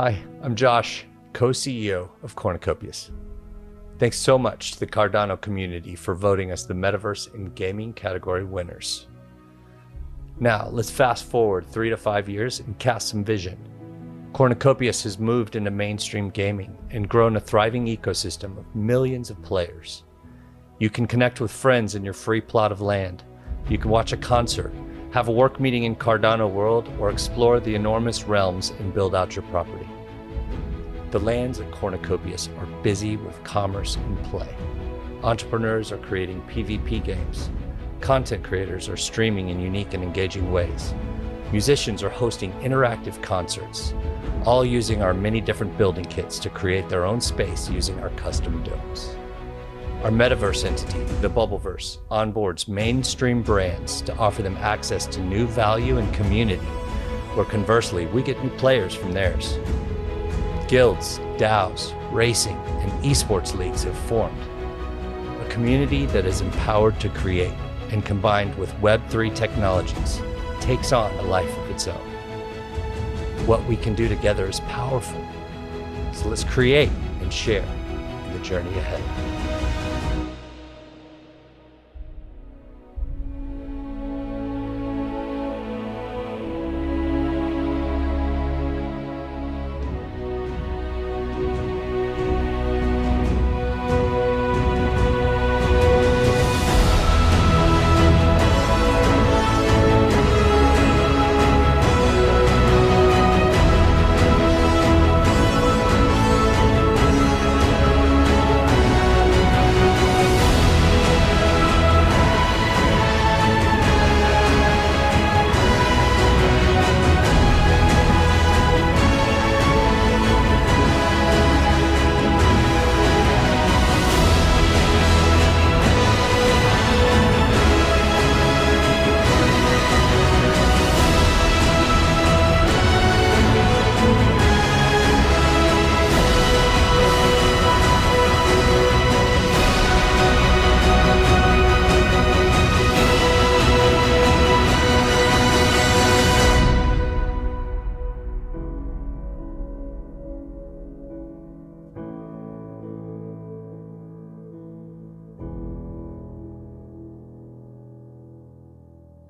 Hi, I'm Josh, co-CEO of Cornucopias. Thanks so much to the Cardano community for voting us the Metaverse and Gaming category winners. Now, let's fast forward 3 to 5 years and cast some vision. Cornucopias has moved into mainstream gaming and grown a thriving ecosystem of millions of players. You can connect with friends in your free plot of land. You can watch a concert, have a work meeting in Cardano world, or explore the enormous realms and build out your property. The lands at Cornucopias are busy with commerce and play. Entrepreneurs are creating PvP games. Content creators are streaming in unique and engaging ways. Musicians are hosting interactive concerts, all using our many different building kits to create their own space using our custom domes. Our metaverse entity, the Bubbleverse, onboards mainstream brands to offer them access to new value and community, where conversely, we get new players from theirs. Guilds, DAOs, racing, and esports leagues have formed. A community that is empowered to create and combined with Web3 technologies takes on a life of its own. What we can do together is powerful. So let's create and share in the journey ahead.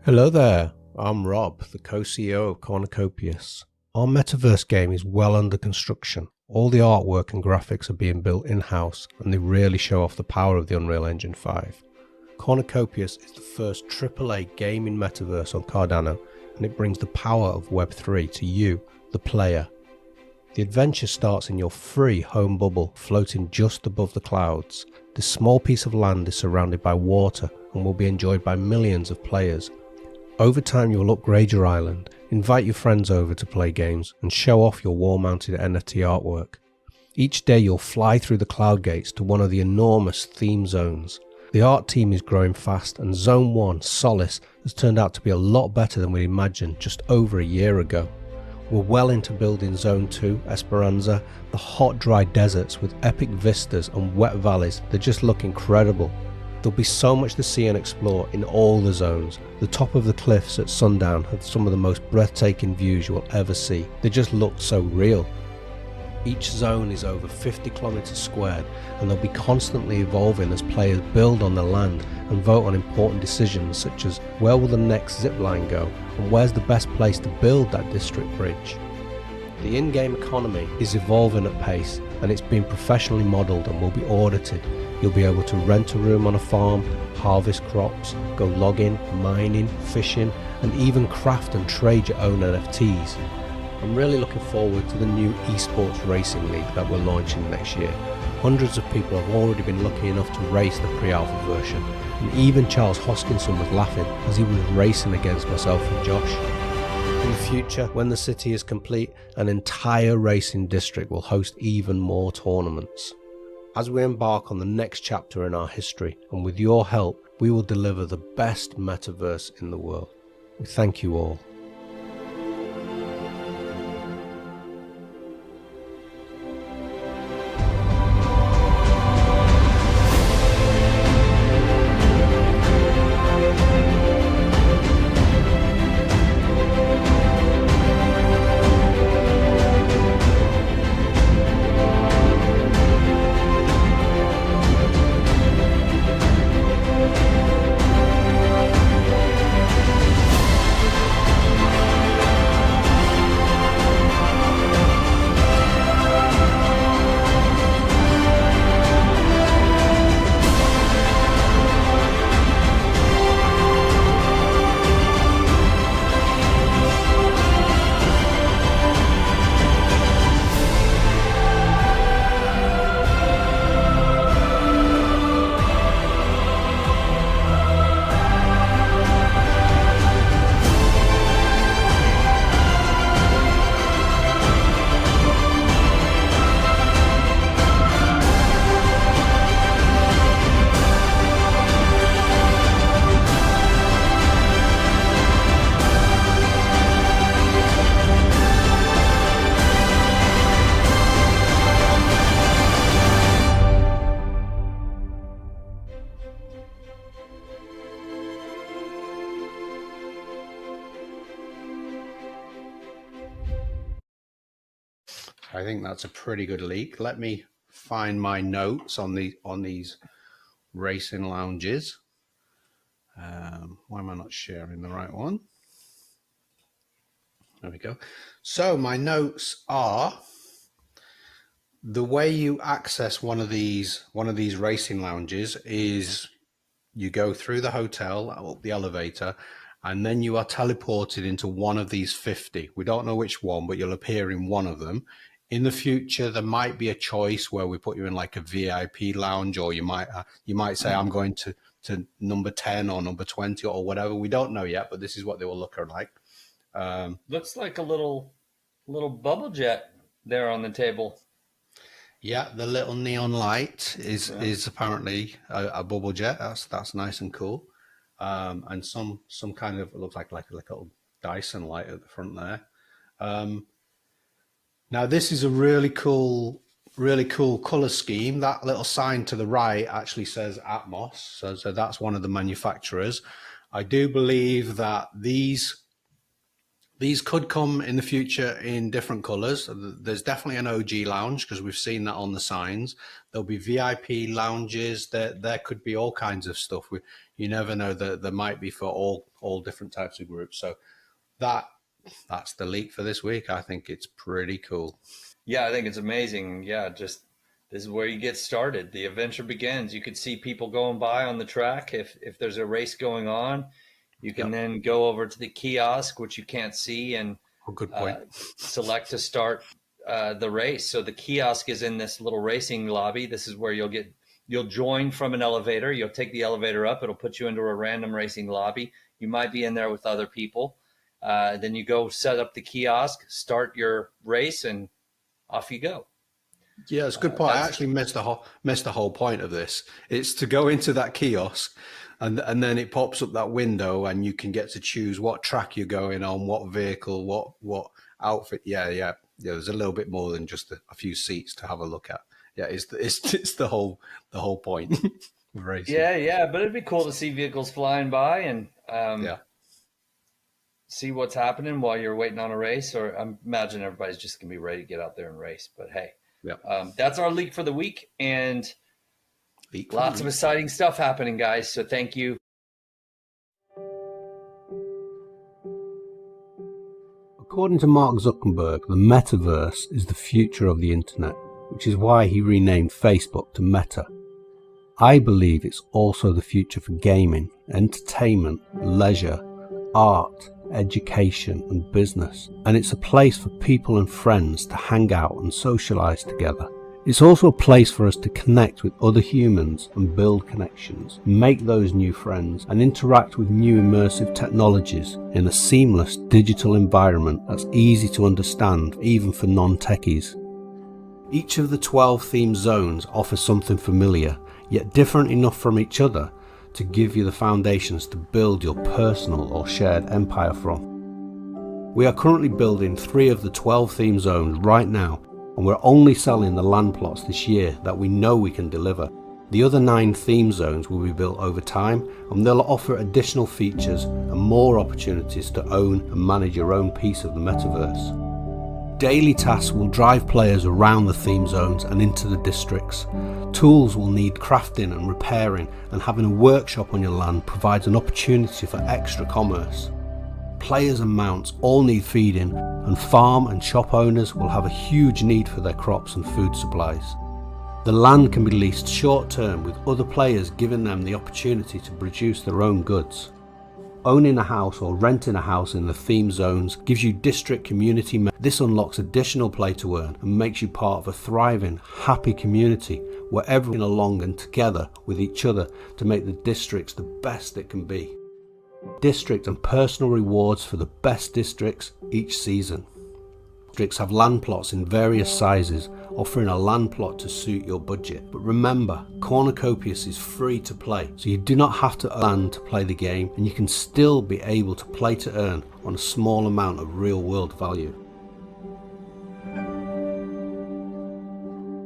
Hello there, I'm Rob, the co-CEO of Cornucopias. Our metaverse game is well under construction. All the artwork and graphics are being built in-house and they really show off the power of the Unreal Engine 5. Cornucopias is the first AAA gaming metaverse on Cardano and it brings the power of Web3 to you, the player. The adventure starts in your free home bubble floating just above the clouds. This small piece of land is surrounded by water and will be enjoyed by millions of players. Over time you'll upgrade your island, invite your friends over to play games and show off your wall-mounted NFT artwork. Each day you'll fly through the cloud gates to one of the enormous theme zones. The art team is growing fast and Zone 1, Solace, has turned out to be a lot better than we imagined just over a year ago. We're well into building Zone 2, Esperanza, the hot dry deserts with epic vistas and wet valleys that just look incredible. There'll be so much to see and explore in all the zones. The top of the cliffs at sundown have some of the most breathtaking views you will ever see. They just look so real. Each zone is over 50 kilometers squared and they'll be constantly evolving as players build on the land and vote on important decisions such as where will the next zipline go and where's the best place to build that district bridge. The in-game economy is evolving at pace and it's been professionally modelled and will be audited. You'll be able to rent a room on a farm, harvest crops, go logging, mining, fishing, and even craft and trade your own NFTs. I'm really looking forward to the new esports racing league that we're launching next year. Hundreds of people have already been lucky enough to race the pre-alpha version, and even Charles Hoskinson was laughing as he was racing against myself and Josh. In the future, when the city is complete, an entire racing district will host even more tournaments. As we embark on the next chapter in our history, and with your help, we will deliver the best metaverse in the world. We thank you all. I think that's a pretty good leak. Let me find my notes on these racing lounges. Why am I not sharing the right one? There we go. So my notes are: the way you access one of these racing lounges is you go through the hotel, up the elevator, and then you are teleported into one of these 50. We don't know which one, but you'll appear in one of them. In the future, there might be a choice where we put you in like a VIP lounge, or you might say, I'm going to number 10 or number 20 or whatever. We don't know yet, but this is what they will look like. Looks like a little bubble jet there on the table. Yeah, the little neon light is apparently a bubble jet. That's nice and cool. And some kind of, it looks like a little Dyson light at the front there. Now this is a really cool color scheme. That little sign to the right actually says Atmos. So that's one of the manufacturers. I do believe that these could come in the future in different colors. There's definitely an OG lounge because we've seen that on the signs. There'll be VIP lounges. There could be all kinds of stuff. You never know. There might be for all different types of groups. So that's the leak for this week. I think it's pretty cool. Yeah, I think it's amazing. Yeah, just this is where you get started. The adventure begins. You could see people going by on the track. If there's a race going on, you can then go over to the kiosk, which you can't see, and good point. Select to start the race. So the kiosk is in this little racing lobby. This is where you'll join from an elevator. You'll take the elevator up. It'll put you into a random racing lobby. You might be in there with other people. Then you go set up the kiosk, start your race, and off you go. Yeah, it's a good point. I actually missed the whole point of this. It's to go into that kiosk, and then it pops up that window, and you can get to choose what track you're going on, what vehicle, what outfit. Yeah. There's a little bit more than just a few seats to have a look at. Yeah, it's the whole point of racing. Yeah, but it'd be cool to see vehicles flying by and see what's happening while you're waiting on a race. Or I imagine everybody's just gonna be ready to get out there and race. But hey, that's our leak for the week, and lots of exciting stuff happening, guys. So thank you. According to Mark Zuckerberg, the metaverse is the future of the internet, which is why he renamed Facebook to Meta. I believe it's also the future for gaming, entertainment, leisure, art, education and business, and it's a place for people and friends to hang out and socialize together. It's also a place for us to connect with other humans and build connections, make those new friends and interact with new immersive technologies in a seamless digital environment that's easy to understand even for non-techies. Each of the 12 themed zones offers something familiar, yet different enough from each other to give you the foundations to build your personal or shared empire from. We are currently building 3 of the 12 theme zones right now, and we're only selling the land plots this year that we know we can deliver. The other 9 theme zones will be built over time, and they'll offer additional features and more opportunities to own and manage your own piece of the metaverse. Daily tasks will drive players around the theme zones and into the districts. Tools will need crafting and repairing, and having a workshop on your land provides an opportunity for extra commerce. Players and mounts all need feeding, and farm and shop owners will have a huge need for their crops and food supplies. The land can be leased short term, with other players giving them the opportunity to produce their own goods. Owning a house or renting a house in the theme zones gives you district community. This unlocks additional play to earn and makes you part of a thriving, happy community where everyone along and together with each other to make the districts the best it can be. District and personal rewards for the best districts each season. Districts have land plots in various sizes, offering a land plot to suit your budget. But remember, Cornucopias is free to play, so you do not have to earn land to play the game, and you can still be able to play to earn on a small amount of real world value.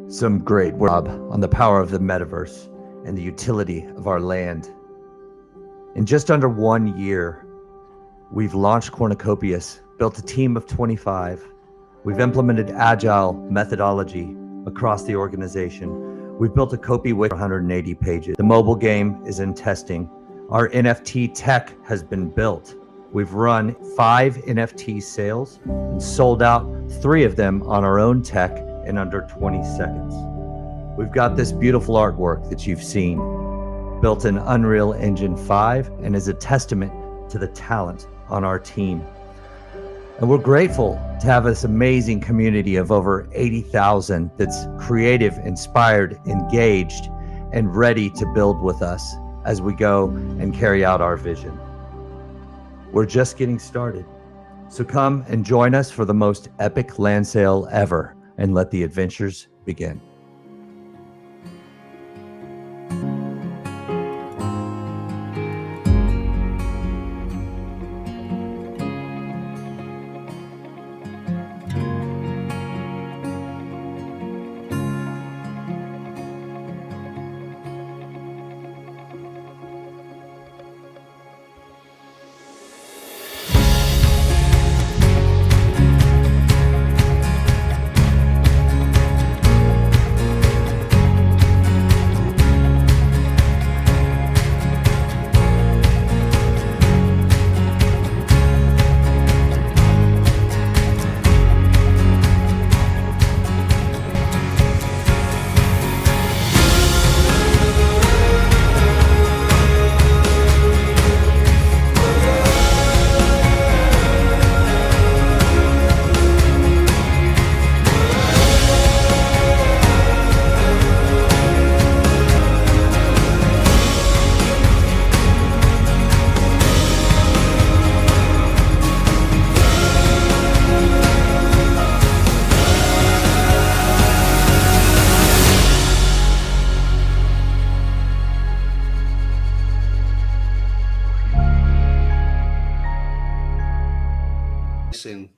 Some great work on the power of the metaverse and the utility of our land. In just under 1 year, we've launched Cornucopias, built a team of 25, We've implemented agile methodology across the organization. We've built a Copy with 180 pages. The mobile game is in testing. Our NFT tech has been built. We've run 5 NFT sales and sold out 3 of them on our own tech in under 20 seconds. We've got this beautiful artwork that you've seen, built in Unreal Engine 5, and is a testament to the talent on our team. And we're grateful to have this amazing community of over 80,000 that's creative, inspired, engaged, and ready to build with us as we go and carry out our vision. We're just getting started. So come and join us for the most epic land sale ever, and let the adventures begin.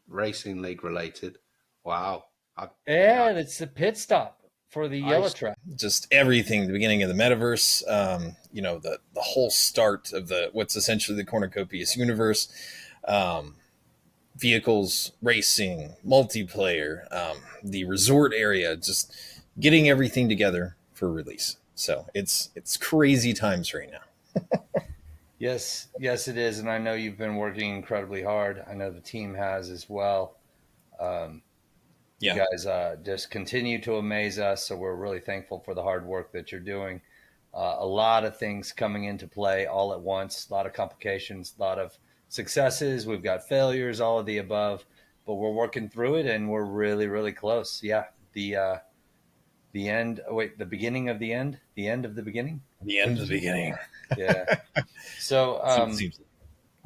Racing league related. Wow. And it's the pit stop for the yellow track. Just everything, the beginning of the metaverse, the whole start of what's essentially the Cornucopias universe, vehicles, racing, multiplayer, the resort area, just getting everything together for release. So it's crazy times right now. Yes, it is. And I know you've been working incredibly hard. I know the team has as well. You guys just continue to amaze us. So we're really thankful for the hard work that you're doing. A lot of things coming into play all at once, a lot of complications, a lot of successes. We've got failures, all of the above, but we're working through it and we're really, really close. Yeah. The end. The beginning of the end, the end of the beginning. The end of the beginning. Yeah. So,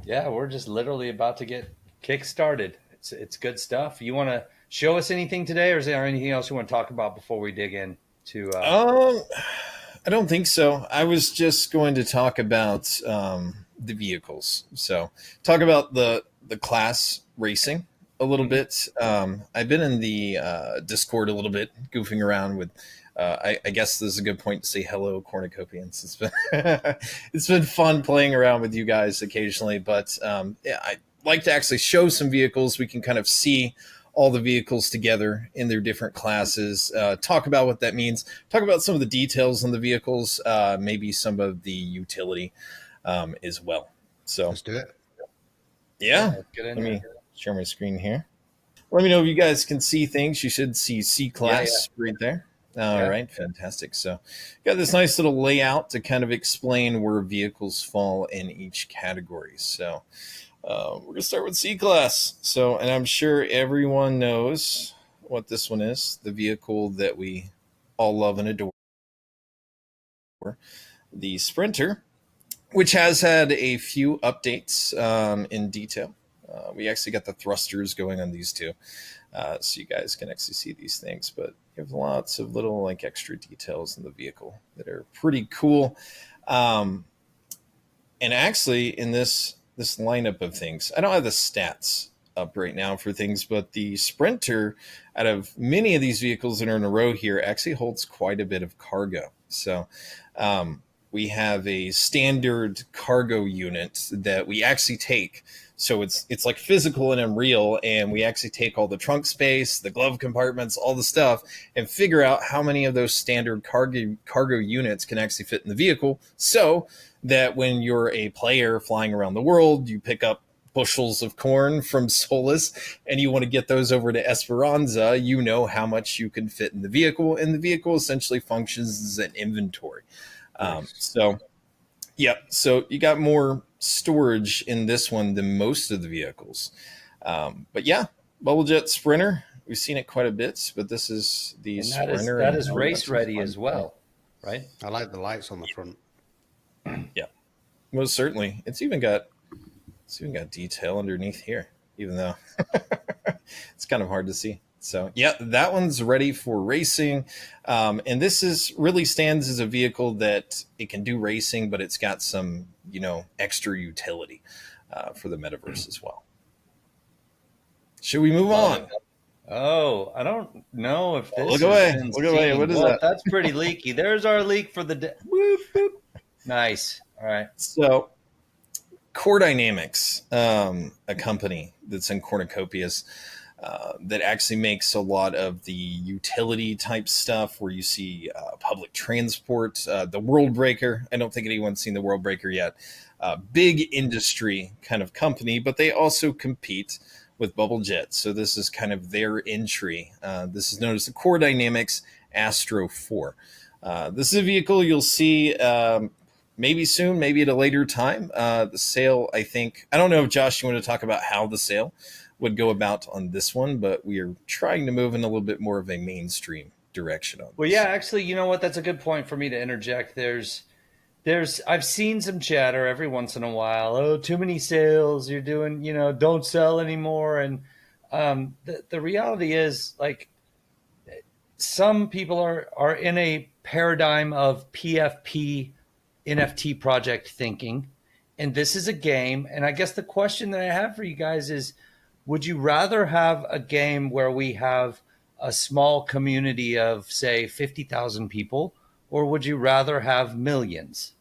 yeah, we're just literally about to get kick started. It's good stuff. You want to show us anything today, or is there anything else you want to talk about before we dig in to? I don't think so. I was just going to talk about the vehicles. So talk about the class racing a little bit. I've been in the Discord a little bit, goofing around with. I guess this is a good point to say hello, Cornucopians. It's been it's been fun playing around with you guys occasionally, but I'd like to actually show some vehicles. We can kind of see all the vehicles together in their different classes. Talk about what that means. Talk about some of the details on the vehicles, maybe some of the utility as well. So Let's do it. Yeah, let me share my screen here. Let me know if you guys can see things. You should see C-Class right there. All right, fantastic. So got this nice little layout to kind of explain where vehicles fall in each category. So we're going to start with C-Class. So, and I'm sure everyone knows what this one is, the vehicle that we all love and adore, the Sprinter, which has had a few updates in detail. We actually got the thrusters going on these two, so you guys can actually see these things, but you have lots of little like extra details in the vehicle that are pretty cool. And actually in this lineup of things, I don't have the stats up right now for things, but the Sprinter, out of many of these vehicles that are in a row here, actually holds quite a bit of cargo. So we we have a standard cargo unit that we actually take. So it's like physical and unreal, and we actually take all the trunk space, the glove compartments, all the stuff, and figure out how many of those standard cargo units can actually fit in the vehicle, so that when you're a player flying around the world, you pick up bushels of corn from Solus and you want to get those over to Esperanza, you know how much you can fit in the vehicle, and the vehicle essentially functions as an inventory. So you got more storage in this one than most of the vehicles. But yeah, Bubble Jet Sprinter, we've seen it quite a bit, but this is the Sprinter. That is race ready as well, right? I like the lights on the front. Yeah, most certainly. It's even got detail underneath here, even though it's kind of hard to see. So yeah, that one's ready for racing. And this is really stands as a vehicle that it can do racing, but it's got some, extra utility for the metaverse as well. Should we move on? Oh, I don't know if this Look away. has been Look away. seen. What is Well, that? That's pretty leaky. There's our leak for the day. Whoop, whoop. Nice. All right. So Core Dynamics, a company that's in Cornucopias, that actually makes a lot of the utility type stuff where you see public transport, the World Breaker. I don't think anyone's seen the World Breaker yet. Big industry kind of company, but they also compete with Bubble Jet. So this is kind of their entry. This is known as the Core Dynamics Astro 4. This is a vehicle you'll see maybe soon, maybe at a later time. The sale, I don't know if Josh, you want to talk about how the sale would go about on this one, but we are trying to move in a little bit more of a mainstream direction on this. Well, yeah, actually, you know what? That's a good point for me to interject. I've seen some chatter every once in a while. Oh, too many sales. You're doing, don't sell anymore. And the reality is, like, some people are in a paradigm of PFP NFT project thinking, and this is a game. And I guess the question that I have for you guys is, would you rather have a game where we have a small community of, say, 50,000 people, or would you rather have millions?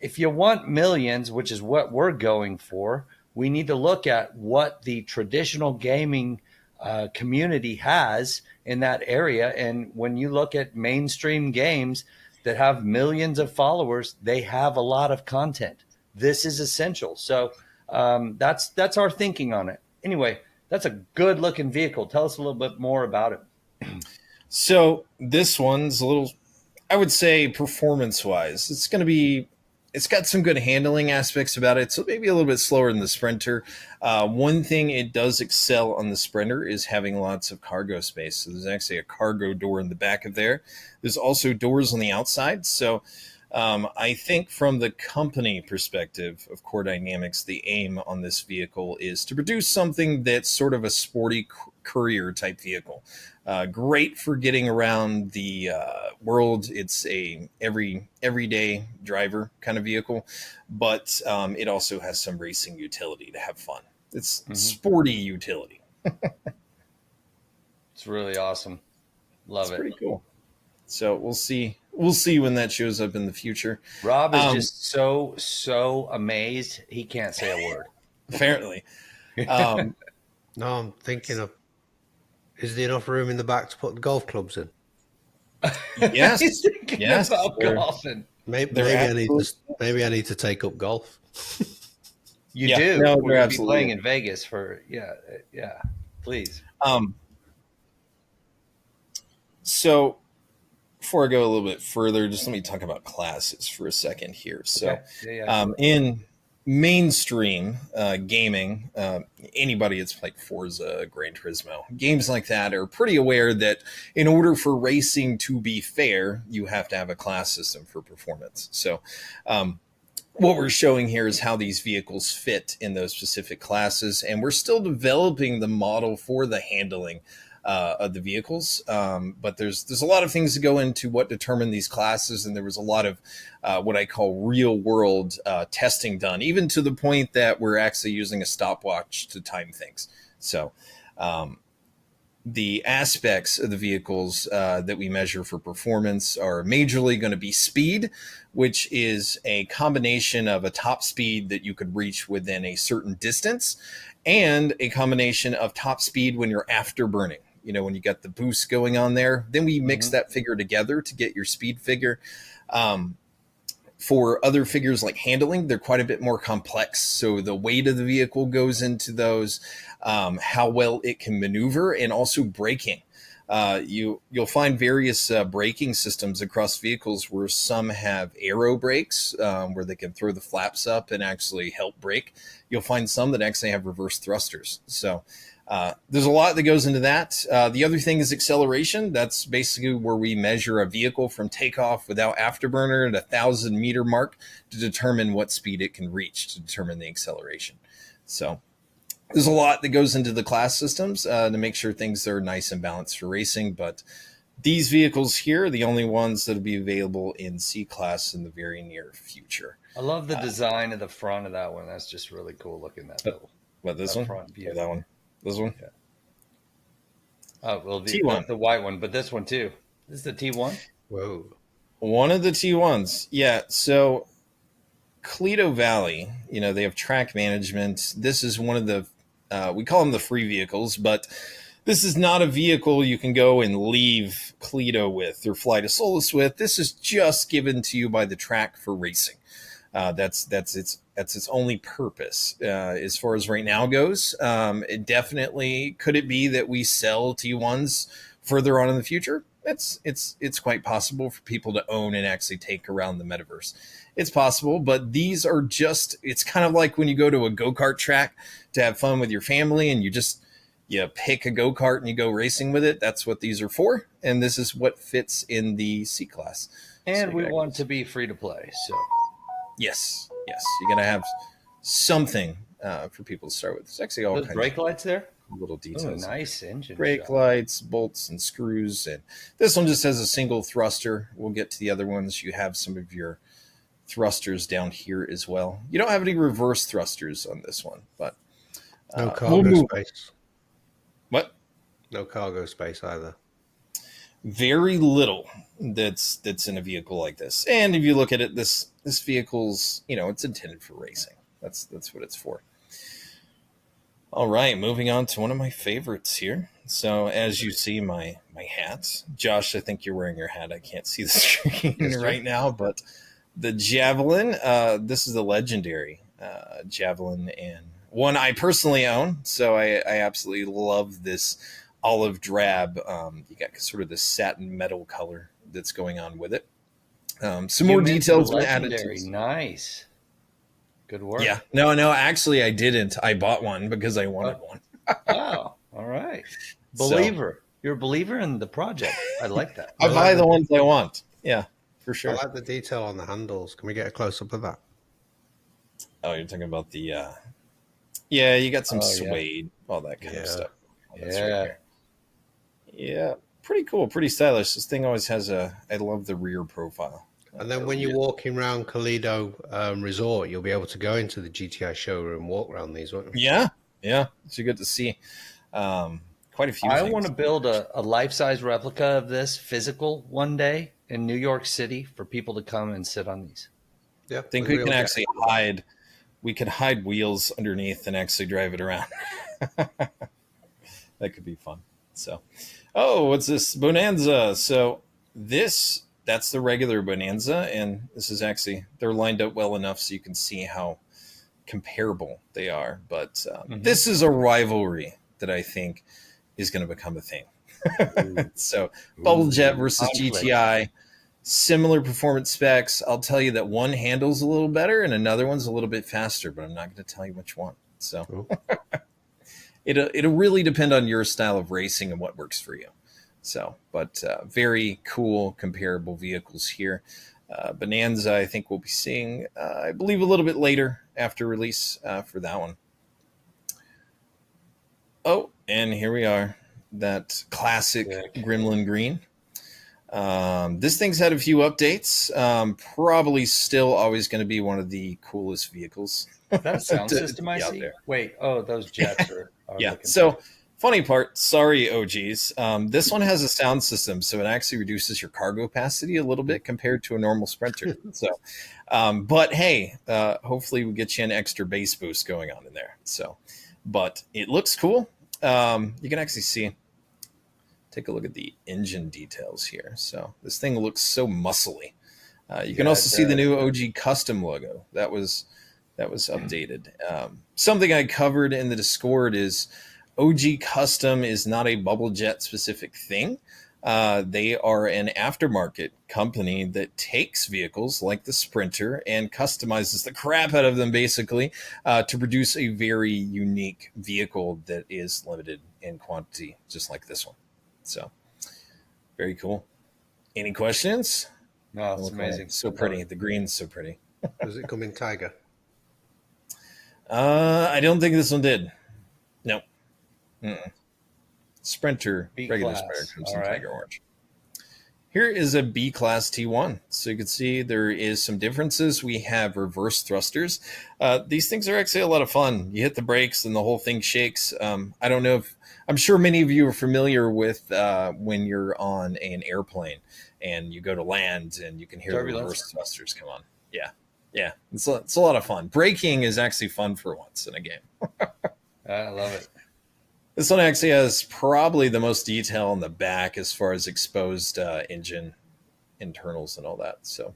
If you want millions, which is what we're going for, we need to look at what the traditional gaming community has in that area. And when you look at mainstream games that have millions of followers, they have a lot of content. This is essential. So that's our thinking on it. Anyway, that's a good looking vehicle. Tell us a little bit more about it. So this one's a little, I would say, performance wise, it's got some good handling aspects about it. So maybe a little bit slower than the Sprinter. One thing it does excel on the Sprinter is having lots of cargo space. So there's actually a cargo door in the back of there. There's also doors on the outside. So I think from the company perspective of Core Dynamics, the aim on this vehicle is to produce something that's sort of a sporty courier type vehicle. Great for getting around the world. It's a everyday driver kind of vehicle, but it also has some racing utility to have fun. It's sporty utility. It's really awesome. Love it. Pretty cool. So we'll see when that shows up in the future. Rob is just so amazed he can't say a word. Apparently. No, I'm thinking of, is there enough room in the back to put the golf clubs in? Yes. He's thinking about golfing. Maybe I need to take up golf. You do. No, We're they're be playing in Vegas for please. So before I go a little bit further, just let me talk about classes for a second here. So in mainstream gaming, anybody that's played Forza, Gran Turismo, games like that are pretty aware that in order for racing to be fair, you have to have a class system for performance. So what we're showing here is how these vehicles fit in those specific classes, and we're still developing the model for the handling of the vehicles, but there's a lot of things that go into what determine these classes, and there was a lot of what I call real world testing done, even to the point that we're actually using a stopwatch to time things. So the aspects of the vehicles that we measure for performance are majorly going to be speed, which is a combination of a top speed that you could reach within a certain distance, and a combination of top speed when you're afterburning. You know, when you got the boost going on there, then we mix that figure together to get your speed figure. For other figures like handling, they're quite a bit more complex. So the weight of the vehicle goes into those, how well it can maneuver, and also braking. You'll find various braking systems across vehicles where some have aero brakes, where they can throw the flaps up and actually help brake. You'll find some that actually have reverse thrusters. So there's a lot that goes into that. The other thing is acceleration. That's basically where we measure a vehicle from takeoff without afterburner at 1,000-meter mark to determine what speed it can reach, to determine the acceleration. So there's a lot that goes into the class systems to make sure things are nice and balanced for racing. But these vehicles here are the only ones that will be available in C-Class in the very near future. I love the design of the front of that one. That's just really cool looking. That little, what, this one? front view. Or that one? This one? Yeah. Oh, well, T1. the white one, but this one too. This is the T1? Whoa. One of the T1s. Yeah. So Cleto Valley, you know, they have track management. This is one of the, we call them the free vehicles, but this is not a vehicle you can go and leave Cleto with or fly to Solus with. This is just given to you by the track for racing. That's its only purpose as far as right now goes. It definitely, could it be that we sell T1s further on in the future? It's quite possible for people to own and actually take around the metaverse. It's possible, but these are just, it's kind of like when you go to a go-kart track to have fun with your family and you pick a go-kart and you go racing with it. That's what these are for. And this is what fits in the C-Class. And we want to be free to play. So yes, you're going to have something for people to start with. It's actually all those kinds brake of lights there. little details. Oh, nice engine. Brake shot. lights, bolts, and screws. And this one just has a single thruster. We'll get to the other ones. You have some of your thrusters down here as well. You don't have any reverse thrusters on this one, but No cargo space. what? No cargo space either. Very little that's in a vehicle like this. And if you look at it, this vehicle's, you know, it's intended for racing. That's what it's for. All right, moving on to one of my favorites here. So as you see my hat, Josh, I think you're wearing your hat. I can't see the screen right now, but the Javelin, this is the legendary Javelin, and one I personally own. So I absolutely love this olive drab. You got sort of this satin metal color that's going on with it. Some more details added to it. Nice. Good work. Yeah. No, actually I didn't. I bought one because I wanted one. Wow. All right. Believer. You're a believer in the project. I like that. I buy the ones I want. Yeah, for sure. I like the detail on the handles. Can we get a close-up of that? Oh, you're talking about the yeah, you got some suede, all that kind of stuff. That's right here. Yeah, pretty cool, pretty stylish. This thing always has I love the rear profile. And then when you're walking around Toledo Resort, you'll be able to go into the GTI showroom and walk around these, won't you? Yeah. It's good to see quite a few I things. want to build a life-size replica of this physical one day in New York City for people to come and sit on these. Yeah, I think we can actually hide. We could hide wheels underneath and actually drive it around. That could be fun. So, what's this? Bonanza. So that's the regular Bonanza, and this is actually, they're lined up well enough so you can see how comparable they are. But this is a rivalry that I think is going to become a thing. So Bubble Jet versus GTI, similar performance specs. I'll tell you that one handles a little better and another one's a little bit faster, but I'm not going to tell you which one. So it'll really depend on your style of racing and what works for you. So, but very cool comparable vehicles here. Bonanza, I think we'll be seeing, I believe, a little bit later after release for that one. Oh, and here we are. That classic Gremlin Green. This thing's had a few updates. Probably still always going to be one of the coolest vehicles. Is that a sound system I see? There. Wait, those jets are yeah. So Funny part, sorry, OGs. This one has a sound system, so it actually reduces your cargo capacity a little bit compared to a normal Sprinter. So, but hey, hopefully we get you an extra bass boost going on in there. So, but it looks cool. You can actually see. Take a look at the engine details here. So this thing looks so muscly. You can also see the new OG custom logo that was updated. Something I covered in the Discord is OG Custom is not a bubble jet specific thing. They are an aftermarket company that takes vehicles like the Sprinter and customizes the crap out of them basically to produce a very unique vehicle that is limited in quantity, just like this one. So very cool. Any questions? No, it's amazing. So pretty. The green's so pretty. Does it come in Tiger? I don't think this one did. No. Mm-mm. Sprinter, regular Sprinter comes in Tiger Orange. Here is a B-Class T1. So you can see there is some differences. We have reverse thrusters. These things are actually a lot of fun. You hit the brakes and the whole thing shakes. I don't know if, I'm sure many of you are familiar with when you're on an airplane and you go to land and you can hear the reverse thrusters come on. Yeah. Yeah. It's a lot of fun. Braking is actually fun for once in a game. I love it. This one actually has probably the most detail on the back as far as exposed engine internals and all that. So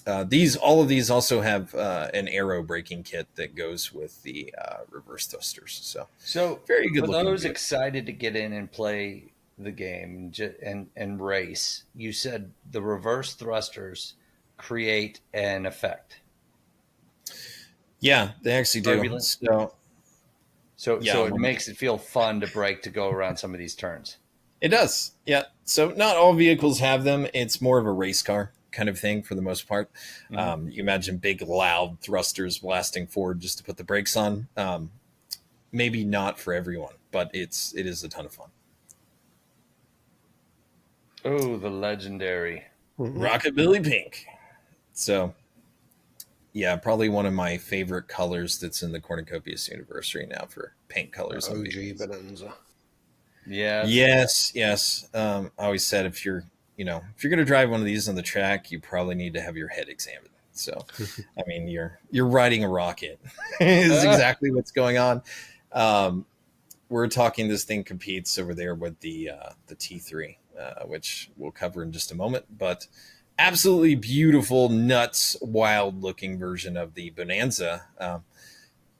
all of these also have an aero braking kit that goes with the reverse thrusters. So very good. For those excited to get in and play the game and race, you said the reverse thrusters create an effect. Yeah, they actually do. So it makes it feel fun to brake to go around some of these turns. It does. Yeah. So not all vehicles have them. It's more of a race car kind of thing for the most part. Mm-hmm. You imagine big, loud thrusters blasting forward just to put the brakes on. Maybe not for everyone, but it is a ton of fun. Oh, the legendary Rockabilly Pink. So yeah, probably one of my favorite colors that's in the Cornucopias universe right now for paint colors. OG Bonanza. Yeah. Yes. I always said if you're going to drive one of these on the track, you probably need to have your head examined. So, I mean, you're riding a rocket is exactly what's going on. We're talking this thing competes over there with the T3, which we'll cover in just a moment, but absolutely beautiful, nuts, wild-looking version of the Bonanza.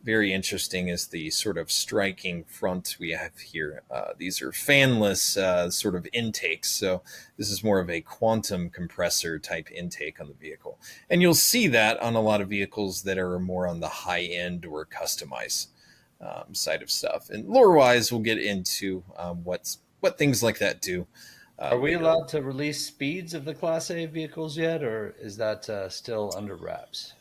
Very interesting is the sort of striking front we have here. These are fanless sort of intakes, so this is more of a quantum compressor type intake on the vehicle. And you'll see that on a lot of vehicles that are more on the high-end or customized side of stuff. And lore-wise, we'll get into what things like that do. Are we allowed to release speeds of the Class A vehicles yet, or is that still under wraps?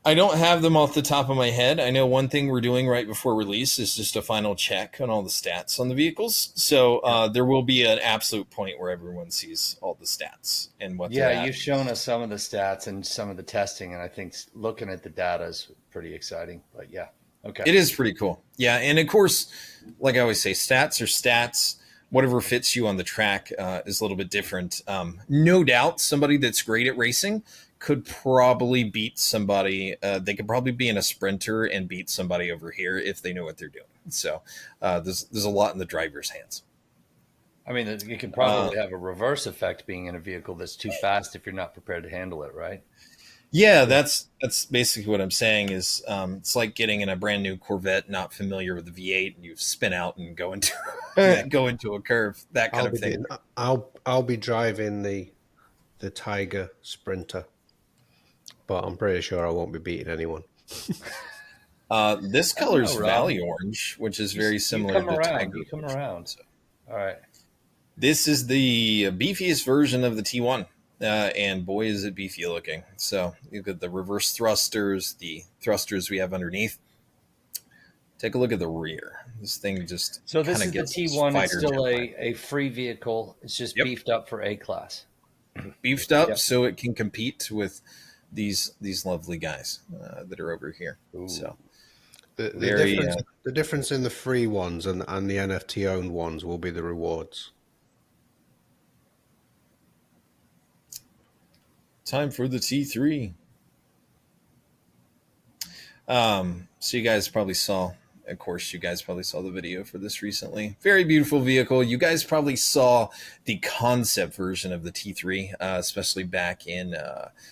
I don't have them off the top of my head. I know one thing we're doing right before release is just a final check on all the stats on the vehicles. So there will be an absolute point where everyone sees all the stats and what. Yeah, you've shown us some of the stats and some of the testing, and I think looking at the data is pretty exciting. But yeah, okay, it is pretty cool. Yeah, and of course, like I always say, stats are stats. Whatever fits you on the track is a little bit different. No doubt, somebody that's great at racing could probably beat somebody. They could probably be in a Sprinter and beat somebody over here if they know what they're doing. So there's a lot in the driver's hands. I mean, you can probably have a reverse effect being in a vehicle that's too fast if you're not prepared to handle it, right? Yeah, that's basically what I'm saying is it's like getting in a brand new Corvette, not familiar with the V8, and you spin out and go into a curve, that kind of thing. I'll be driving the Tiger Sprinter, but I'm pretty sure I won't be beating anyone. This color is Valley Orange, which is very similar to Tiger. You come around. So. All right. This is the beefiest version of the T1. And boy, is it beefy looking. So you get the reverse thrusters, the thrusters we have underneath. Take a look at the rear. This thing just so this is the T1. It's still a free vehicle. It's just beefed up for A-class. Beefed up so it can compete with these lovely guys that are over here. Ooh. So The Very the difference in the free ones and the NFT owned ones will be the rewards. time for the T3. So you guys probably saw, of course, you guys probably saw the video for this recently. Very beautiful vehicle. You guys probably saw the concept version of the T3, especially back in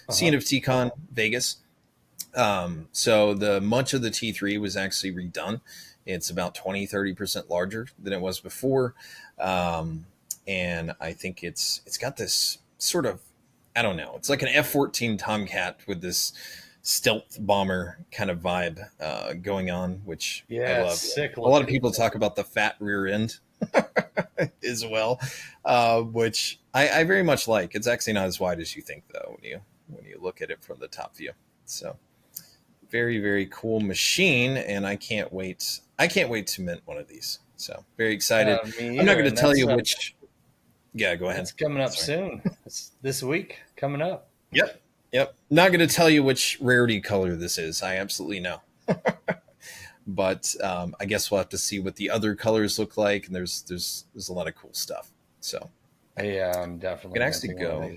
CNFTCon Vegas. So much of the T3 was actually redone. It's about 20-30% larger than it was before. And I think it's got this sort of, I don't know, it's like an F-14 Tomcat with this stealth bomber kind of vibe going on, which I love. Sick. A lot of people talk about the fat rear end as well, which I very much like. It's actually not as wide as you think, though, when you look at it from the top view. So very, very cool machine, and I can't wait to mint one of these. So very excited. I'm not going to tell you which. Yeah, go ahead. It's coming up soon. It's this week coming up. Yep. Not going to tell you which rarity color this is. I absolutely know. But I guess we'll have to see what the other colors look like. And there's a lot of cool stuff. So yeah, I'm definitely can actually go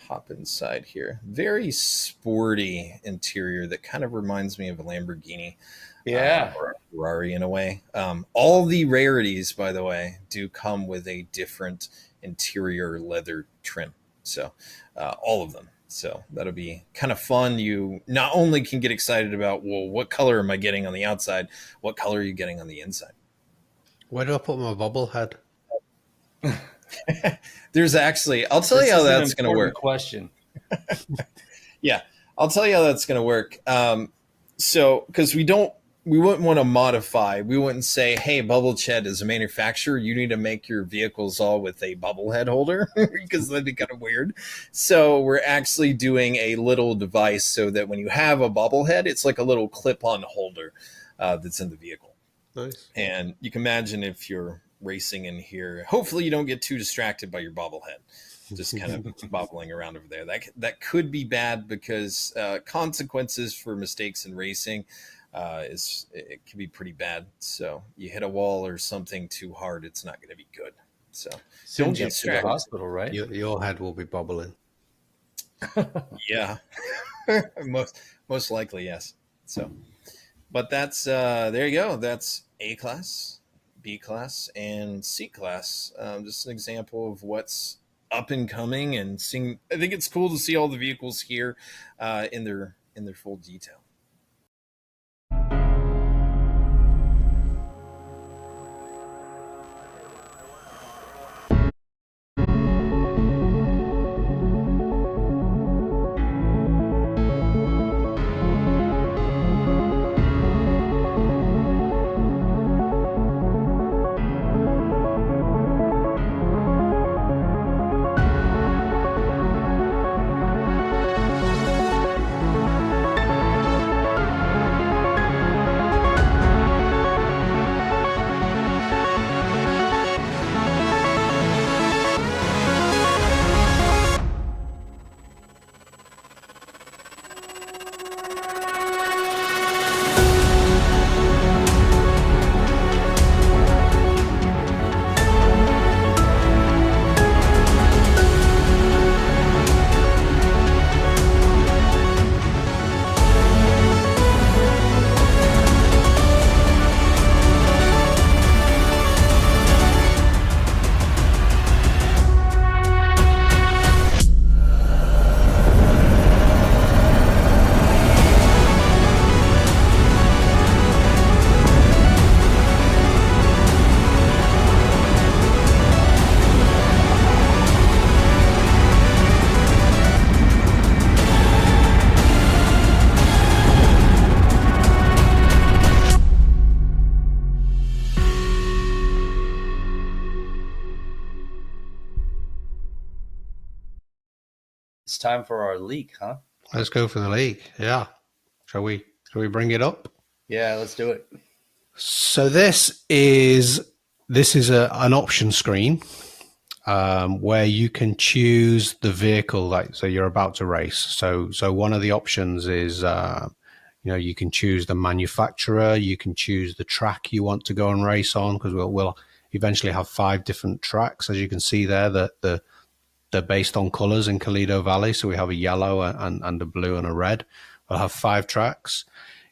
hop inside here. Very sporty interior that kind of reminds me of a Lamborghini. Yeah. Or a Ferrari in a way. All the rarities, by the way, do come with a different interior leather trim. So all of them. So that'll be kind of fun. You not only can get excited about, well, what color am I getting on the outside? What color are you getting on the inside? Where do I put my bobblehead? There's actually, I'll tell you how that's going to work. Question. Yeah, I'll tell you how that's going to work. So, because we wouldn't want to modify. We wouldn't say, hey, Bubbleched, as a manufacturer, you need to make your vehicles all with a bubblehead holder because that'd be kind of weird. So we're actually doing a little device so that when you have a bubblehead, it's like a little clip-on holder that's in the vehicle. Nice. And you can imagine if you're racing in here, hopefully you don't get too distracted by your bobblehead. Just kind of bobbling around over there. That could be bad because consequences for mistakes in racing it can be pretty bad. So you hit a wall or something too hard, it's not going to be good. So Soon don't get to the distracted. hospital, right? Your head will be bobbling. Yeah, most likely, yes. So, but that's there you go. That's A class, B class, and C class. Just an example of what's up and coming and seeing. I think it's cool to see all the vehicles here in their full detail. It's time for our leak, huh? Let's go for the leak. Yeah. Shall we bring it up? Yeah, let's do it. So this is an option screen where you can choose the vehicle. So you're about to race. So one of the options is You know, you can choose the manufacturer, you can choose the track you want to go and race on, because we'll eventually have 5 different tracks, as you can see there, that they're based on colors in Toledo Valley. So we have a yellow and a blue and a red. We'll have 5 tracks.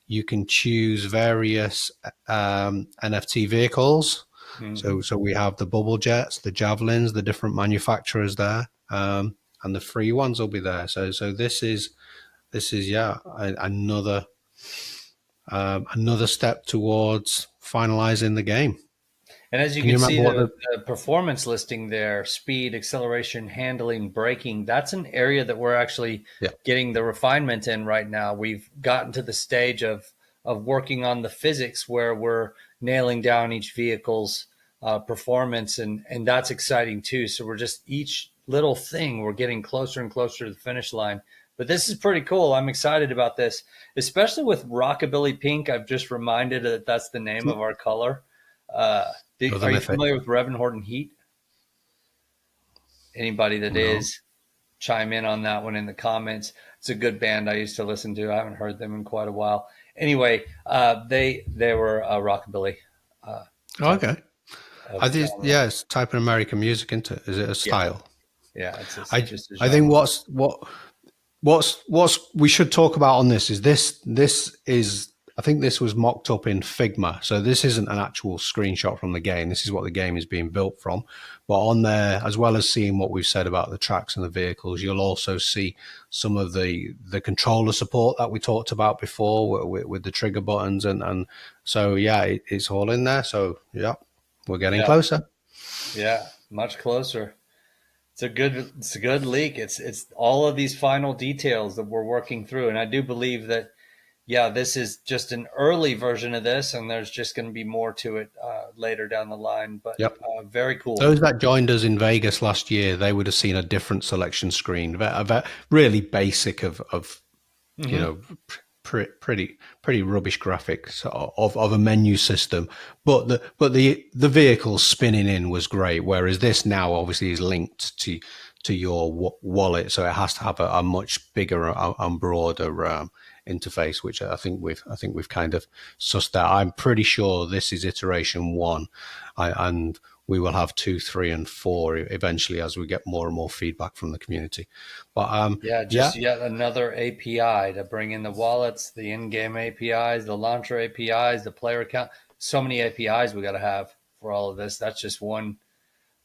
You can choose various NFT vehicles. Mm-hmm. So we have the bubble jets, the javelins, the different manufacturers there, and the free ones will be there. So this is another step towards finalizing the game. And as you Can can you see, remember what the performance listing there, speed, acceleration, handling, braking, that's an area that we're actually Yeah. getting the refinement in right now. We've gotten to the stage of working on the physics where we're nailing down each vehicle's performance, and that's exciting too. So we're just, each little thing, we're getting closer and closer to the finish line. But this is pretty cool. I'm excited about this, especially with Rockabilly Pink. I've just reminded that that's the name of our color. Are you familiar with Revan Horton Heat? Anybody that is, chime in on that one in the comments. It's a good band I used to listen to. I haven't heard them in quite a while. Anyway, they were rockabilly. Okay. It's type of American music, isn't it? Is it a style? Yeah, it's just a I think what's we should talk about on this is I think this was mocked up in Figma. So this isn't an actual screenshot from the game. This is what the game is being built from. But on there, as well as seeing what we've said about the tracks and the vehicles, you'll also see some of the controller support that we talked about before with the trigger buttons. And so, yeah, it's all in there. So, yeah, we're getting closer. Yeah, much closer. It's a good leak. It's all of these final details that we're working through. And I do believe that, yeah, this is just an early version of this, and there's just going to be more to it later down the line. But very cool. Those that joined us in Vegas last year, they would have seen a different selection screen, really basic of you know, pretty rubbish graphics of a menu system. But the vehicle spinning in was great. Whereas this now obviously is linked to your wallet, so it has to have a much bigger and broader interface, which I think we've kind of sussed out. I'm pretty sure this is iteration 1, and we will have 2, 3, and 4 eventually as we get more and more feedback from the community. But yet another API to bring in the wallets, the in-game APIs, the launcher APIs, the player account. So many APIs we got to have for all of this. That's just one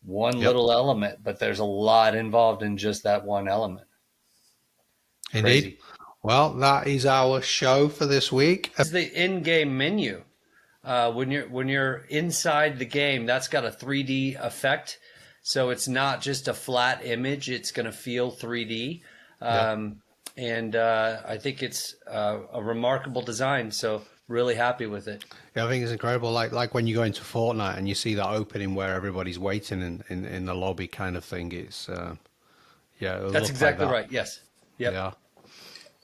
little element, but there's a lot involved in just that one element. Indeed. Crazy. Well, that is our show for this week. This is the in-game menu. When you're inside the game, that's got a 3D effect, so it's not just a flat image. It's going to feel 3D, and I think it's a remarkable design. So really happy with it. Yeah, I think it's incredible. Like when you go into Fortnite and you see that opening where everybody's waiting in the lobby, kind of thing. It's that's exactly right. Yes. Yep. Yeah.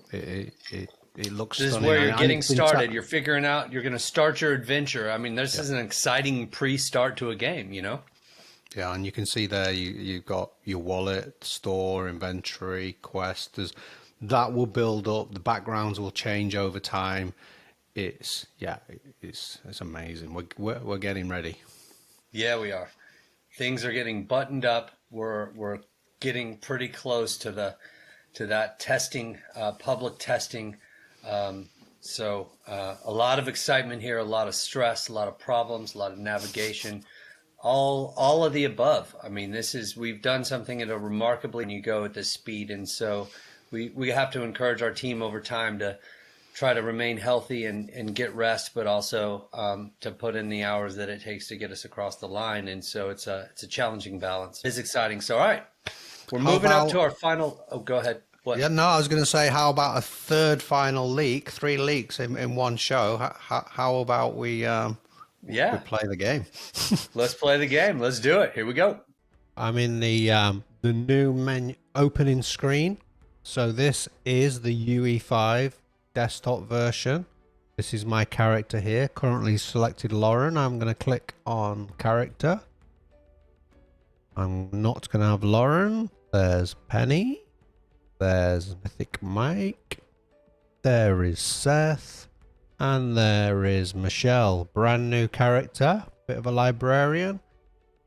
It looks this stunning. Is where you're getting started. You're figuring out, you're going to start your adventure. I mean, this is an exciting pre-start to a game, you know? Yeah, and you can see there you've got your wallet, store, inventory, quest. That will build up. The backgrounds will change over time. It's amazing. We're getting ready. Yeah, we are. Things are getting buttoned up. We're getting pretty close to that testing, public testing. So a lot of excitement here, a lot of stress, a lot of problems, a lot of navigation, all of the above. I mean, we've done something at a remarkably, and you go at this speed. And so we have to encourage our team over time to try to remain healthy and get rest, but also to put in the hours that it takes to get us across the line. And so it's a challenging balance. It's exciting. So, all right, we're moving up to our final. Oh, go ahead. What? Yeah, no, I was going to say, how about a third final leak? 3 leaks in one show. How about we play the game? Let's play the game. Let's do it. Here we go. I'm in the new menu opening screen. So this is the UE5 desktop version. This is my character here. Currently selected Lauren. I'm going to click on character. I'm not going to have Lauren. There's Penny. There's Mythic Mike. there is Seth, and there is Michelle, brand new character, bit of a librarian.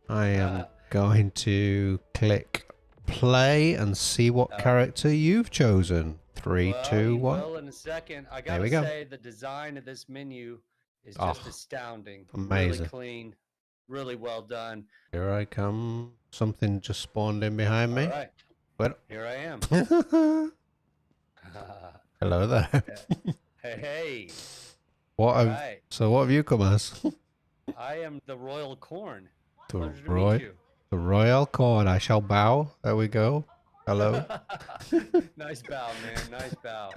I am going to click play and see what character you've chosen. 3, 2, 1. Well, in a second. I There gotta we go. say, the design of this menu is just astounding. Amazing. Really clean, really well done. Here I come. Something just spawned in behind me. All right, Well, here I am. hello there. Hey. What All have, right. So what have you come as? I am the Royal Corn. The Pleasure to meet you. The Royal Corn. I shall bow. There we go. Hello. Nice bow, man. Nice bow.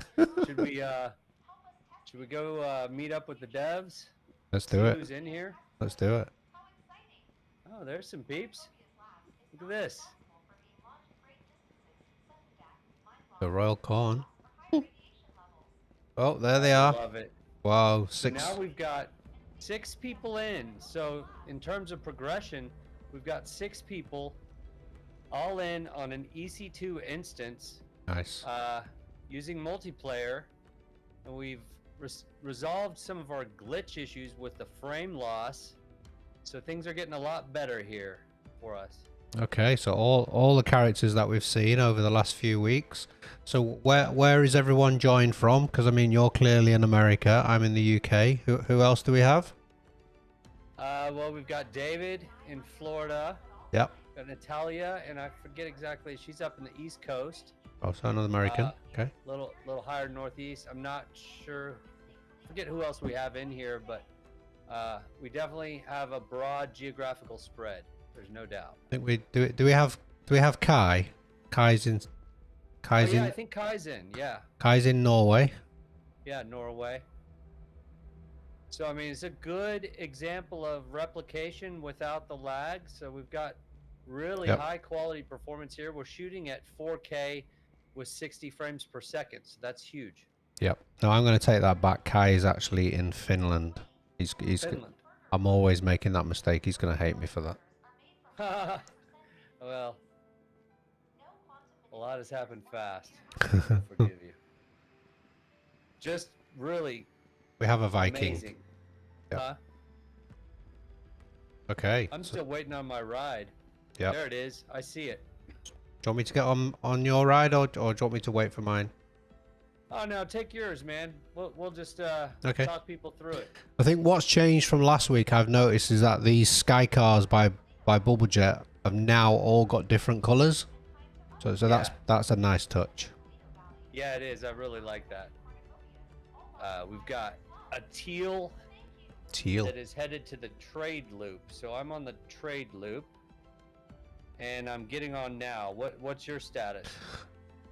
Should we go meet up with the devs? Let's See do it. who's in here? Let's do it. Oh, there's some peeps. Look at this. The Royal Corn. Oh, there they are. Love it. Wow, So 6. now we've got 6 people in. So in terms of progression, we've got 6 people all in on an EC2 instance Nice. using multiplayer, and we've resolved some of our glitch issues with the frame loss. So things are getting a lot better here for us. Okay, so all the characters that we've seen over the last few weeks. So where is everyone joined from? Because I mean, you're clearly in America. I'm in the UK. Who else do we have? Well, we've got David in Florida. Yep. Got Natalia, and I forget exactly. She's up in the East Coast. Oh, so another American. Okay. Little higher northeast. I'm not sure. Forget who else we have in here, but we definitely have a broad geographical spread. There's no doubt. I think we do. Do we have Kai? Kai's in. Oh, yeah, I think Kai's in. Yeah. Kai's in Norway. Yeah, Norway. So I mean, it's a good example of replication without the lag. So we've got really high quality performance here. We're shooting at 4K with 60 frames per second. So that's huge. Yep. No, I'm going to take that back. Kai is actually in Finland. He's Finland. I'm always making that mistake. He's going to hate me for that. Well, a lot has happened fast. Forgive you. Just really We have a Viking. amazing. Yep. Huh? Okay. I'm still waiting on my ride. Yeah. There it is. I see it. Do you want me to get on your ride, or do you want me to wait for mine? Oh no, take yours, man. We'll just Okay. talk people through it. I think what's changed from last week, I've noticed, is that these sky cars by Bubblejet have now all got different colours. So that's a nice touch. Yeah, it is. I really like that. We've got a teal that is headed to the trade loop. So I'm on the trade loop, and I'm getting on now. What's your status?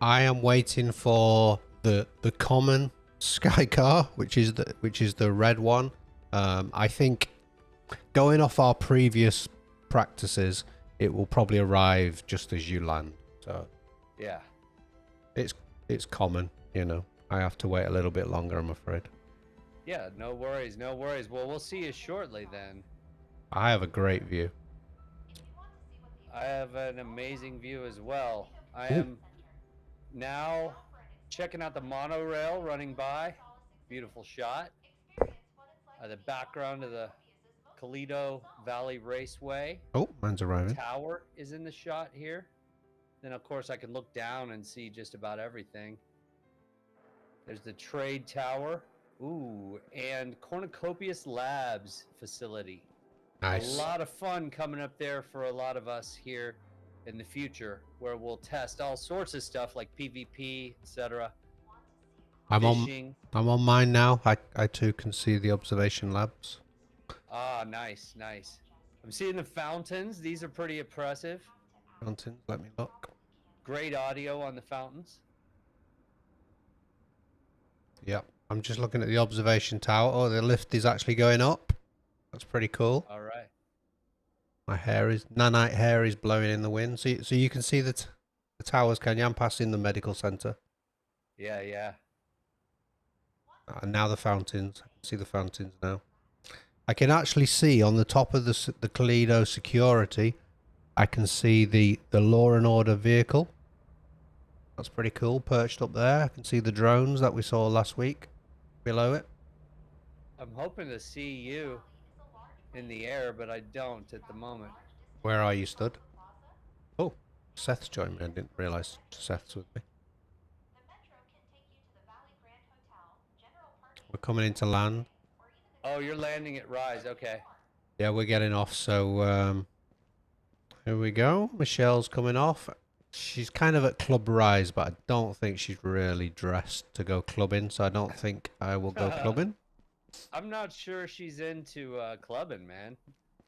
I am waiting for the common sky car, which is the red one. I think going off our previous practices, it will probably arrive just as you land. So Yeah. it's common, you know. I have to wait a little bit longer, I'm afraid. Yeah, no worries, no worries. Well, we'll see you shortly then. I have a great view. I have an amazing view as well. I am now checking out the monorail running by. Beautiful shot. The background of the Toledo Valley Raceway. Oh, mine's arriving. Tower is in the shot here. Then, of course, I can look down and see just about everything. There's the trade tower. Ooh, and Cornucopias Labs facility. Nice. A lot of fun coming up there for a lot of us here in the future, where we'll test all sorts of stuff like PvP, etc. I'm Fishing. on mine now. I too can see the observation labs. Ah, nice, nice. I'm seeing the fountains. These are pretty impressive. Fountains, let me look. Great audio on the fountains. Yep. I'm just looking at the observation tower. Oh, the lift is actually going up. That's pretty cool. All right. My nanite hair is blowing in the wind. So you can see the towers, can you? I'm passing the medical center. Yeah, yeah. And now the fountains. I can see the fountains now. I can actually see on the top of the Toledo security, I can see the Law and Order vehicle. That's pretty cool. Perched up there. I can see the drones that we saw last week below it. I'm hoping to see you in the air, but I don't at the moment. Where are you stood? Oh, Seth's joined me. I didn't realise Seth's with me. We're coming into land. Oh, you're landing at Rise. Okay. Yeah, we're getting off. So here we go. Michelle's coming off. She's kind of at Club Rise, but I don't think she's really dressed to go clubbing. So I don't think I will go clubbing. I'm not sure she's into clubbing, man.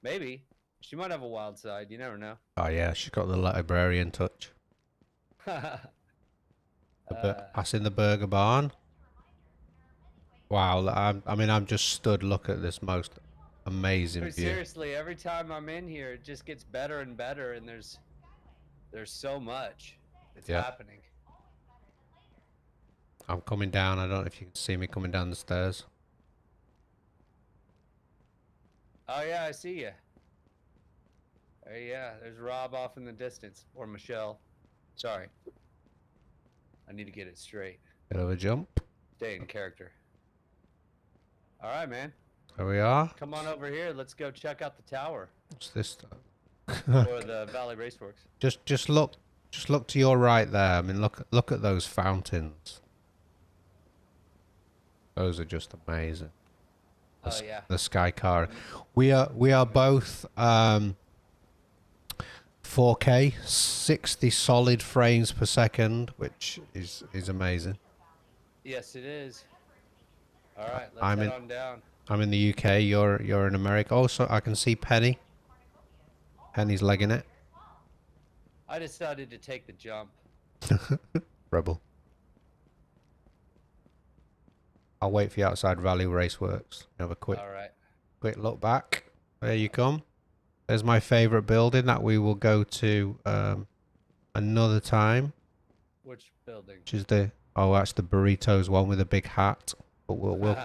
Maybe. She might have a wild side. You never know. Oh yeah, she's got the librarian touch. Passing the burger barn. Wow, I mean, I'm just stood. Look at this most amazing view. Seriously, every time I'm in here, it just gets better and better, and there's so much that's happening. I'm coming down. I don't know if you can see me coming down the stairs. Oh yeah, I see you. Yeah, there's Rob off in the distance, or Michelle. Sorry, I need to get it straight. Bit of a jump. Stay in character. All right, man. There we are. Come on over here. Let's go check out the tower. What's this stuff? Or the Valley Raceworks. Just look to your right there. I mean, look at those fountains. Those are just amazing. Oh yeah. The Sky Car. We are both 4K, 60 solid frames per second, which is amazing. Yes, it is. All right, let's head on down. I'm in the UK. You're in America. Also, I can see Penny. Penny's legging it. I decided to take the jump. Rebel. I'll wait for you outside Valley Raceworks. Have a quick look back. There you come. There's my favourite building that we will go to another time. Which building? Which is that's the burritos one with a big hat. But we'll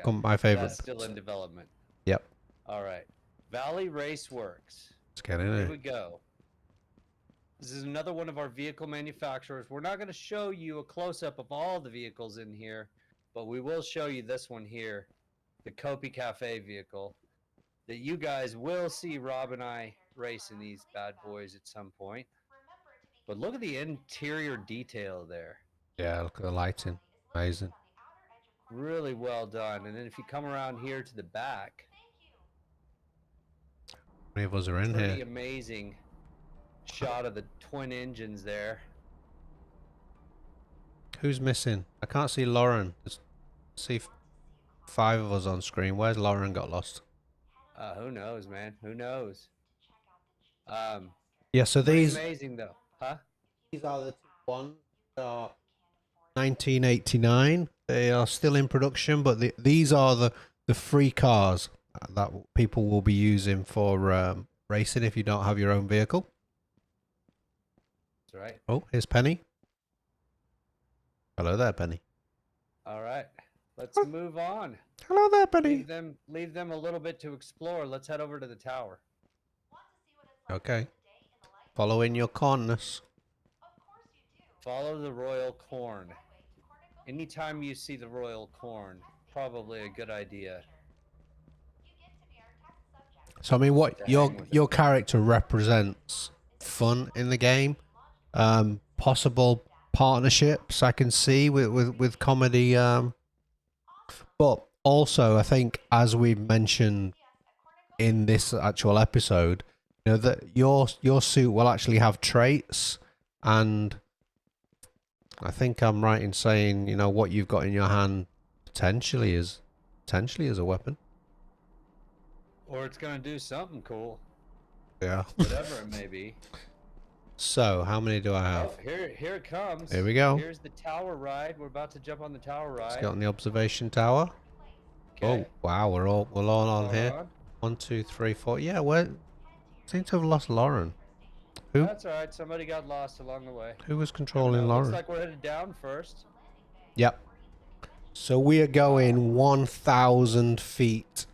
come my favourite. That's still in development. Yep. All right. Valley Raceworks. Let's get in Here it. we go. This is another one of our vehicle manufacturers. We're not going to show you a close-up of all the vehicles in here, but we will show you this one here, the Kopi Cafe vehicle, that you guys will see Rob and I racing these bad boys at some point. But look at the interior detail there. Yeah, look at the lighting. Amazing. Really well done. And then if you come around here to the back, how many of us are in pretty here? amazing shot of the twin engines there. Who's missing? I can't see Lauren. See 5 of us on screen. Where's Lauren got lost? Who knows, man? Who knows? Yeah, so these amazing though, huh? These are the ones that are 1989. They are still in production, but these are the free cars that people will be using for racing if you don't have your own vehicle. That's right. Oh, here's Penny. Hello there, Penny. All right, let's move on. Hello there, Penny. Leave them a little bit to explore. Let's head over to the tower. Okay. Follow in your cornness. Follow the royal corn. Anytime you see the royal corn, probably a good idea. So I mean, what your character represents fun in the game, possible partnerships I can see with comedy, but also I think, as we mentioned in this actual episode, you know, that your suit will actually have traits, and I think I'm right in saying, you know, what you've got in your hand potentially is a weapon. Or it's gonna do something cool. Yeah. Whatever it may be. So, how many do I have? Oh, here it comes. Here we go. Here's the tower ride. We're about to jump on the tower ride. Let's get on the observation tower. Okay. Oh, wow, we're all on here. 1, 2, 3, 4. Yeah, we seem to have lost Lauren. Who? That's all right. Somebody got lost along the way. Who was controlling Lauren? Looks like we're headed down first. Yep. So we are going 1,000 feet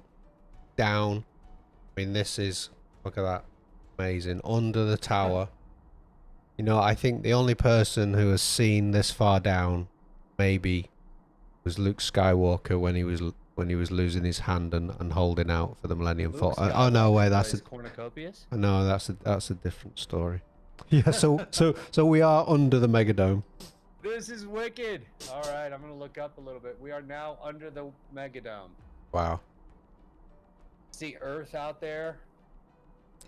down. I mean, this is, look at that, amazing. Under the tower. You know, I think the only person who has seen this far down, maybe, was Luke Skywalker when he was losing his hand and holding out for the Millennium Luke Falcon. Oh no, wait, that's plays a Cornucopias. no, that's a different story. Yeah, so we are under the Megadome. This is wicked. All right, I'm gonna look up a little bit. We are now under the Megadome. Wow. See Earth out there.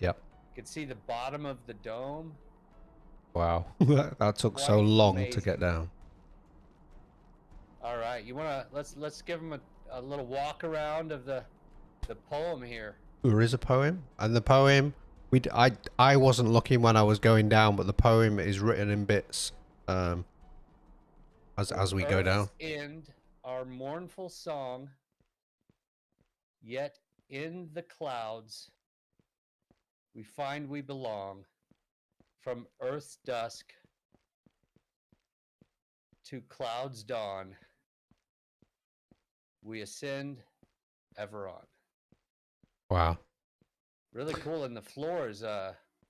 Yep. You can see the bottom of the dome. Wow. That took so Quite long to amazing. get down. All right, you wanna let's give them a little walk around of the poem here. There is a poem, and the poem I wasn't looking when I was going down, but the poem is written in bits as we go down. Earth's end, our mournful song, yet in the clouds we find we belong. From Earth's dusk to clouds' dawn, we ascend ever on. Wow. Really cool, and the floor is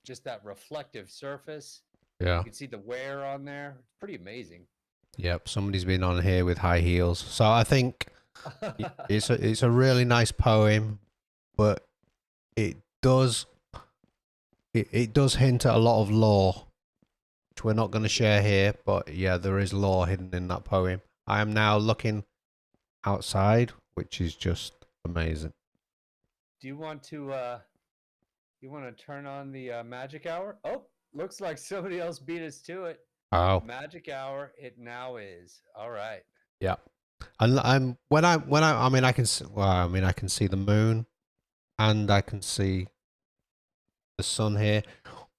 just that reflective surface. Yeah. You can see the wear on there. It's pretty amazing. Yep. Somebody's been on here with high heels, so I think it's a really nice poem, but it does hint at a lot of lore, which we're not going to share here. But yeah, there is lore hidden in that poem. I am now looking outside, which is just amazing. Do you want to turn on the magic hour? Oh, looks like somebody else beat us to it. Oh. Magic hour, it now is. All right. Yeah. And I mean I can see the moon, and I can see the sun here.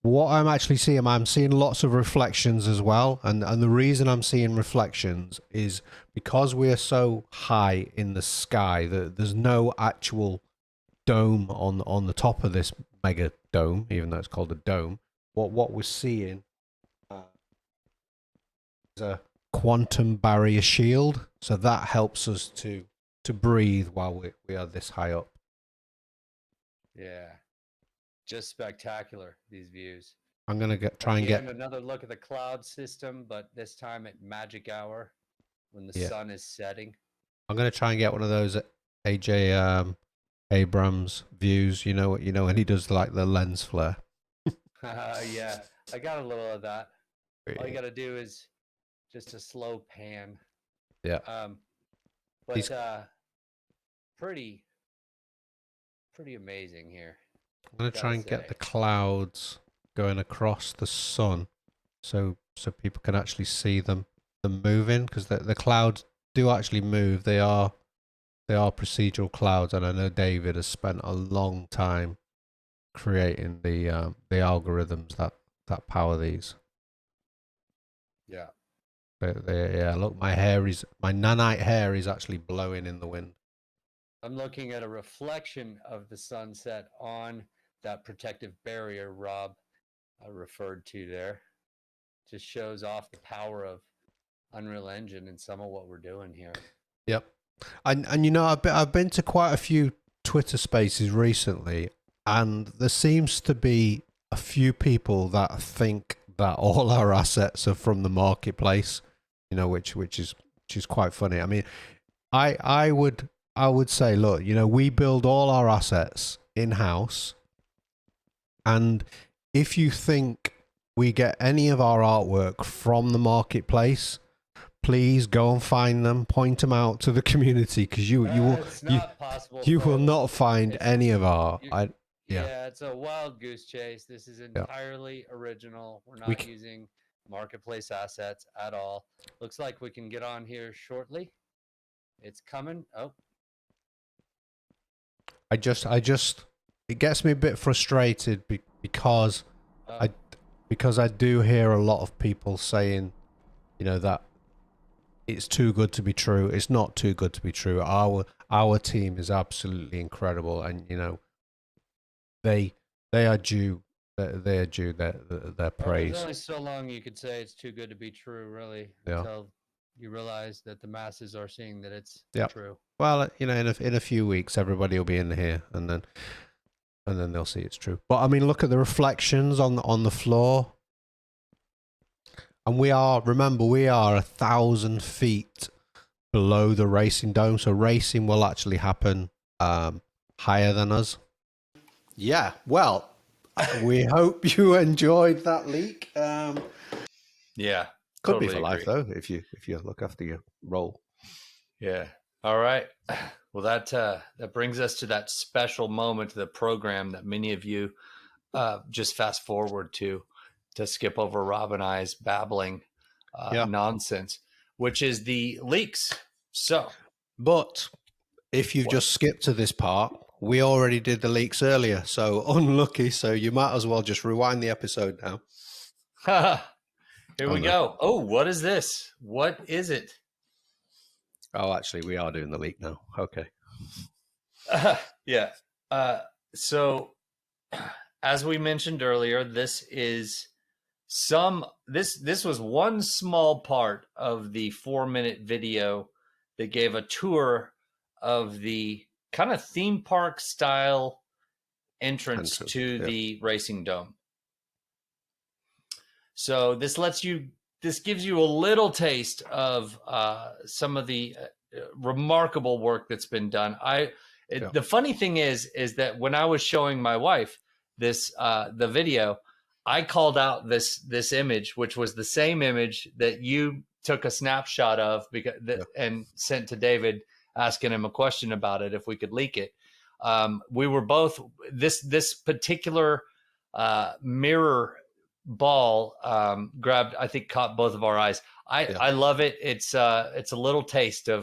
What I'm actually seeing, I'm seeing lots of reflections as well, and the reason I'm seeing reflections is because we are so high in the sky that there's no actual dome on the top of this mega dome, even though it's called a dome. What we're seeing is a quantum barrier shield, so that helps us to breathe while we are this high up. Yeah. Just spectacular, these views. I'm gonna try and get another look at the cloud system, but this time at magic hour when the sun is setting. I'm gonna try and get one of those AJ Abrams views. You know when he does like the lens flare. Yeah, I got a little of that. All you got to do is just a slow pan. Yeah. But pretty amazing here. I'm gonna try and get the clouds going across the sun, so people can actually see them moving, because the clouds do actually move. They are procedural clouds, and I know David has spent a long time creating the algorithms that power these. Yeah. Yeah, look, my nanite hair is actually blowing in the wind. I'm looking at a reflection of the sunset on that protective barrier Rob referred to there. Just shows off the power of Unreal Engine and some of what we're doing here. Yep. And you know, I've been to quite a few Twitter spaces recently, and there seems to be a few people that think that all our assets are from the marketplace, you know, which is quite funny. I mean, I would say, look, you know, we build all our assets in-house, and if you think we get any of our artwork from the marketplace, please go and find them, point them out to the community, because you will not find any of our. Yeah, it's a wild goose chase. This is entirely original. We're not using marketplace assets at all. Looks like we can get on here shortly. It's coming. Oh. I just it gets me a bit frustrated because I do hear a lot of people saying, you know, that it's too good to be true. It's not too good to be true. Our team is absolutely incredible, and you know, they are due their praise. There's only so long you could say it's too good to be true, really, until you realize that the masses are seeing that it's true. Well, you know, in a few weeks, everybody will be in here, and then they'll see it's true. But I mean, look at the reflections on the floor. And remember, we are 1,000 feet below the racing dome. So racing will actually happen higher than us. Yeah, well, we hope you enjoyed that leak. Yeah. Could totally be for life, agree. though, if you look after your role. Yeah. All right. Well, that brings us to that special moment of the program that many of you just fast forward to skip over Rob and I's babbling nonsense, which is the leaks. So, but if you've just skipped to this part, we already did the leaks earlier, so unlucky. So you might as well just rewind the episode now. here we go. Oh, what is this? What is it? Oh, actually, we are doing the leak now. Okay. Yeah. So, as we mentioned earlier, this was one small part of the 4-minute video that gave a tour of the kind of theme park style entrance to the racing dome. So this gives you a little taste of some of the remarkable work that's been done. The funny thing is that when I was showing my wife the video, I called out this image, which was the same image that you took a snapshot of and sent to David, asking him a question about it if we could leak it. We were both this particular mirror ball caught both of our eyes. I love it. It's a little taste of